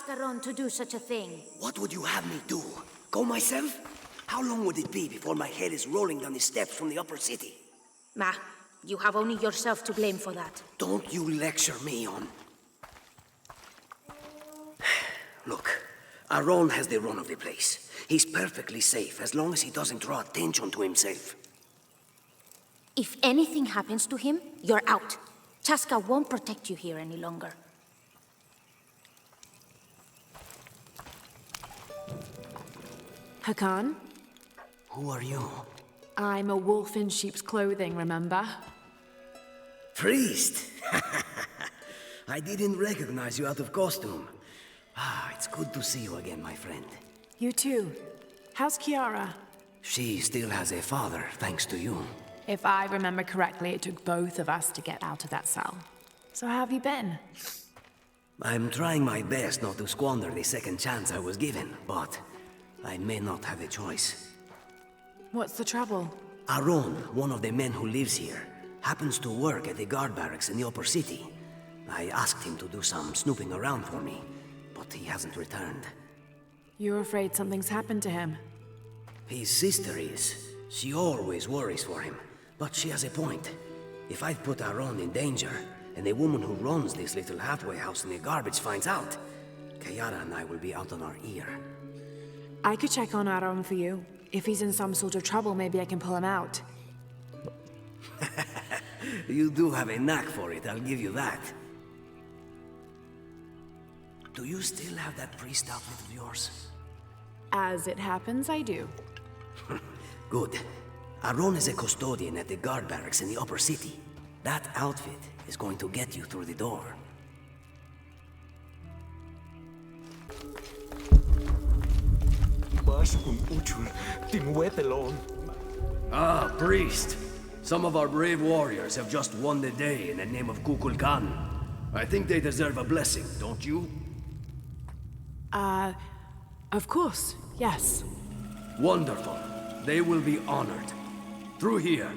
Aaron to do such a thing? What would you have me do? Go myself? How long would it be before my head is rolling down the steps from the upper city? Ma, you have only yourself to blame for that. Don't you lecture me on. Look, Aaron has the run of the place. He's perfectly safe as long as he doesn't draw attention to himself. If anything happens to him, you're out. Chaska won't protect you here any longer. Hakan? Who are you? I'm a wolf in sheep's clothing, remember? Priest! I didn't recognize you out of costume. It's good to see you again, my friend. You too. How's Kiara? She still has a father, thanks to you. If I remember correctly, it took both of us to get out of that cell. So how have you been? I'm trying my best not to squander the second chance I was given, but I may not have a choice. What's the trouble? Aaron, one of the men who lives here, happens to work at the guard barracks in the upper city. I asked him to do some snooping around for me, but he hasn't returned. You're afraid something's happened to him? His sister is. She always worries for him, but she has a point. If I've put Aaron in danger, and the woman who runs this little halfway house in the garbage finds out, Kiara and I will be out on our ear. I could check on Aaron for you. If he's in some sort of trouble, maybe I can pull him out. You do have a knack for it, I'll give you that. Do you still have that priest outfit of yours? As it happens, I do. Good. Aaron is a custodian at the guard barracks in the upper city. That outfit is going to get you through the door. Ah, priest. Some of our brave warriors have just won the day in the name of Kukulkan. I think they deserve a blessing, don't you? Of course, yes. Wonderful. They will be honored. Through here.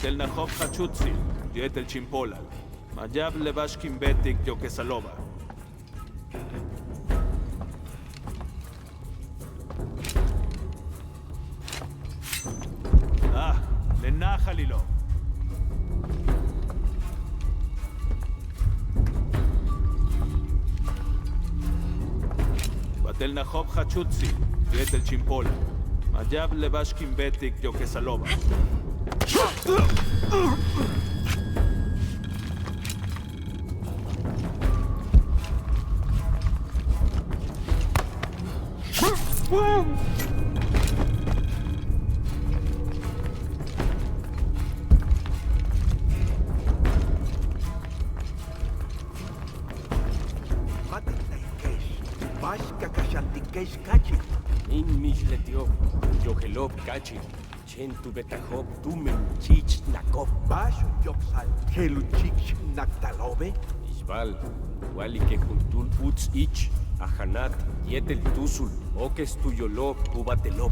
El Nahov Hachutzi, Diet el Chimpolal, Mayab Levashkim Betik Yokesalova. Lenajalilo. Batel Nahov Hachutzi, Diet el Chimpolal, Mayab Levashkim Betik Yokesalova. In Mishletiov, Yohelov Kachi, Chentu Betahov, Tumen, Chich, Nakov, Bash, Yoksal, Heluchich, Naktalove, Isbal, Wali Kejuntun Uts Ich, Ahanat, Yetel Tuzul, Okes Tuyolov, Ubatelov.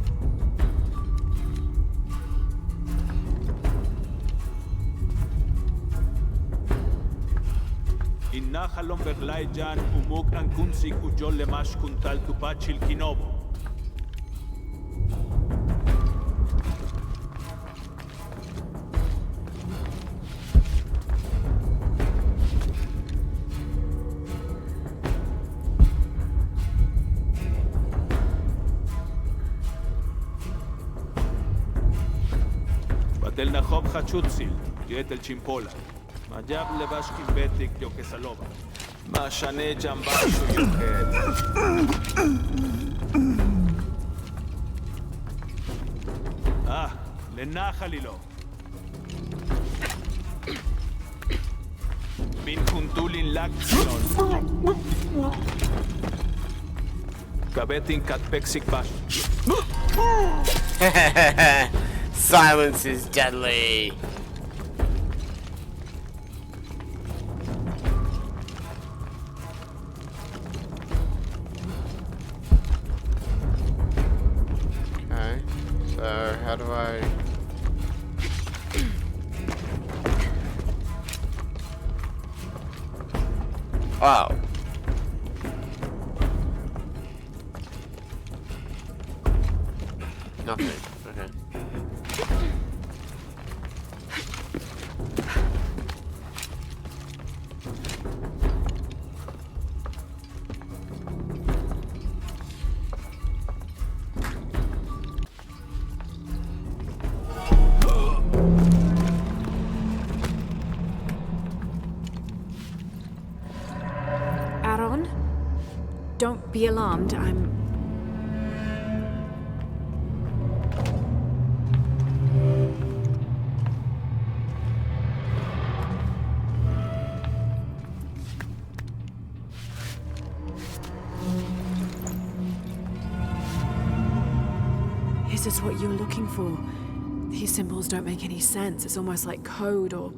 In Nahalom Berlai Jan, Umuk Ankunsi Kujol Lemash Kuntal Tupachil Kinobo. Nahob Hachutsil, Diet el Chimpola. Majab Levashkin Betik Yokesalova. Mashane Jambashu Yoket. Ah, Lenachalilo. Bin Huntulin Laktion. Kabetin Katpexik Bash. Silence is deadly. Okay, so how do I... Oh. Nothing. Okay. Aaron? Don't be alarmed. I'm... Is this what you were looking for? These symbols don't make any sense. It's almost like code or...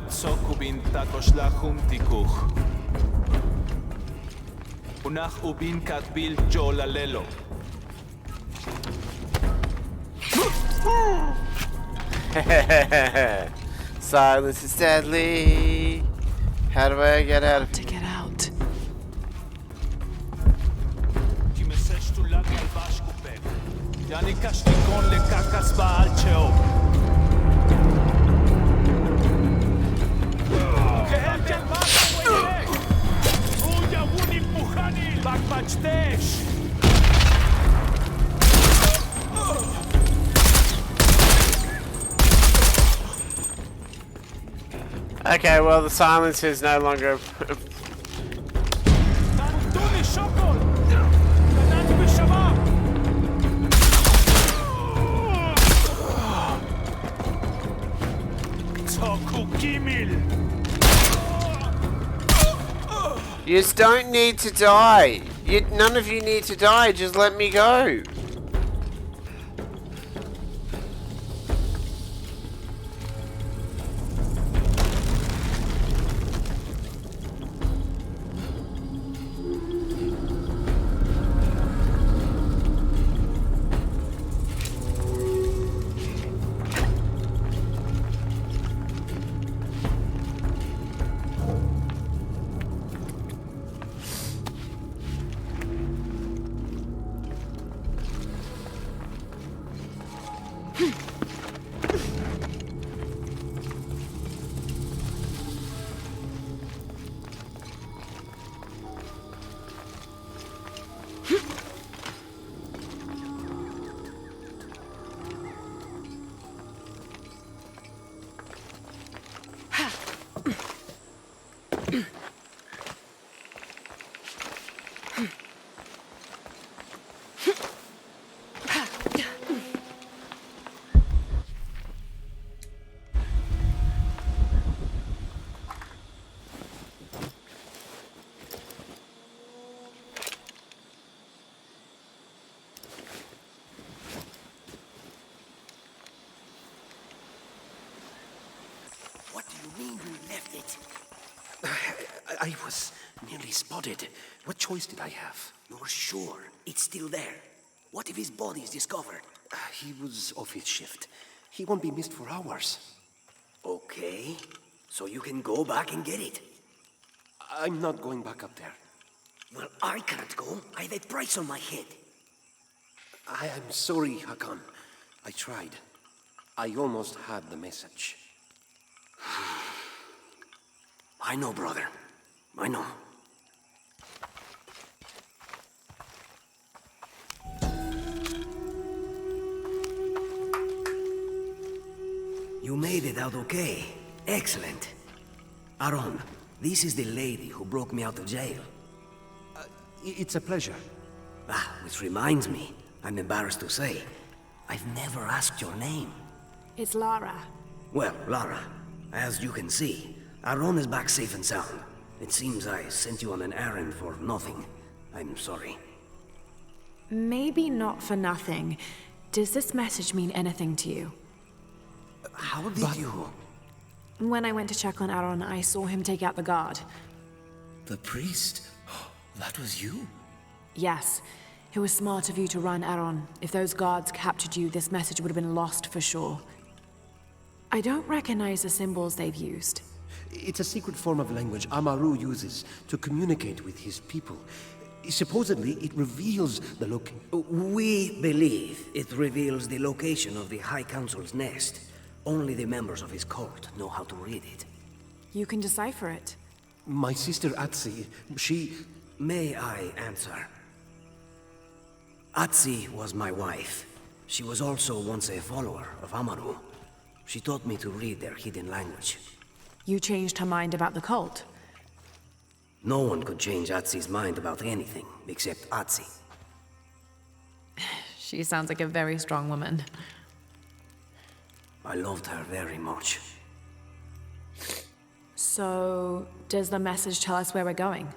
Sokubin takoshla humtikuch. Unach ubin katbil jolalelo. Silence is deadly. How do I get out of To get out. Kimesesh tu lag al bashkupek. Yani kashtikon le kakas baal cheo. Okay, well the silence is no longer... You just don't need to die. None of you need to die, just let me go. I was nearly spotted. What choice did I have? You're sure it's still there? What if his body is discovered? He was off his shift. He won't be missed for hours. Okay, so you can go back and get it. I'm not going back up there. Well, I can't go. I have a price on my head. I am sorry, Hakan. I tried. I almost had the message. I know, brother. I know. You made it out okay. Excellent. Aaron, this is the lady who broke me out of jail. It's a pleasure. Which reminds me, I'm embarrassed to say, I've never asked your name. It's Lara. Well, Lara, as you can see, Aaron is back safe and sound. It seems I sent you on an errand for nothing. I'm sorry. Maybe not for nothing. Does this message mean anything to you? How did you... When I went to check on Aaron, I saw him take out the guard. The priest? That was you? Yes. It was smart of you to run, Aaron. If those guards captured you, this message would have been lost for sure. I don't recognize the symbols they've used. It's a secret form of language Amaru uses to communicate with his people. Supposedly, it reveals the We believe it reveals the location of the High Council's nest. Only the members of his court know how to read it. You can decipher it. My sister Atsi, she... May I answer? Atsi was my wife. She was also once a follower of Amaru. She taught me to read their hidden language. You changed her mind about the cult. No one could change Atsi's mind about anything, except Atsi. She sounds like a very strong woman. I loved her very much. So, does the message tell us where we're going?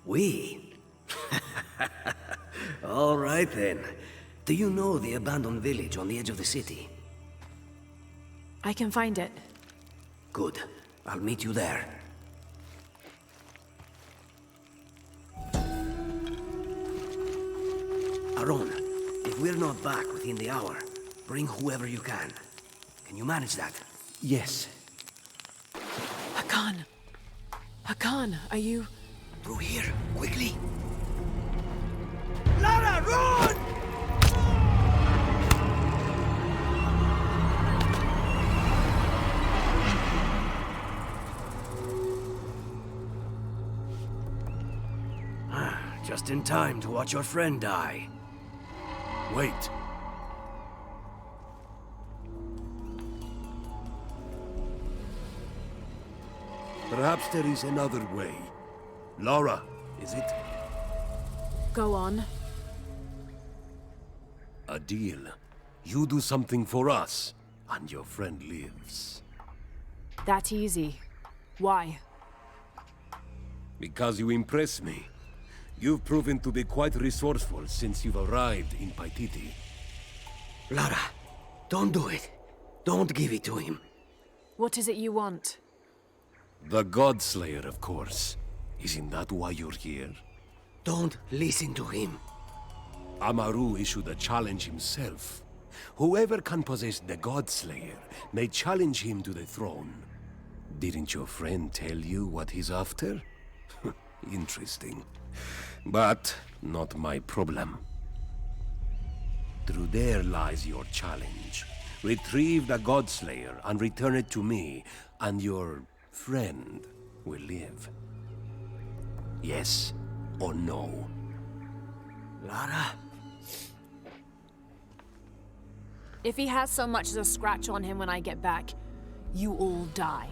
We? All right then. Do you know the abandoned village on the edge of the city? I can find it. Good. I'll meet you there. Aaron, if we're not back within the hour, bring whoever you can. Can you manage that? Yes. Hakan! Hakan, are you... Through here, quickly! Lara, run! Just in time to watch your friend die. Wait. Perhaps there is another way. Lara, is it? Go on. A deal. You do something for us, and your friend lives. That easy. Why? Because you impress me. You've proven to be quite resourceful since you've arrived in Paititi. Lara, don't do it. Don't give it to him. What is it you want? The Godslayer, of course. Isn't that why you're here? Don't listen to him. Amaru issued a challenge himself. Whoever can possess the Godslayer may challenge him to the throne. Didn't your friend tell you what he's after? Interesting. But not my problem. Through there lies your challenge. Retrieve the Godslayer and return it to me, and your friend will live. Yes or no? Lara? If he has so much as a scratch on him when I get back, you all die.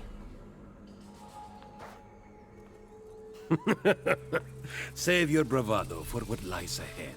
Save your bravado for what lies ahead.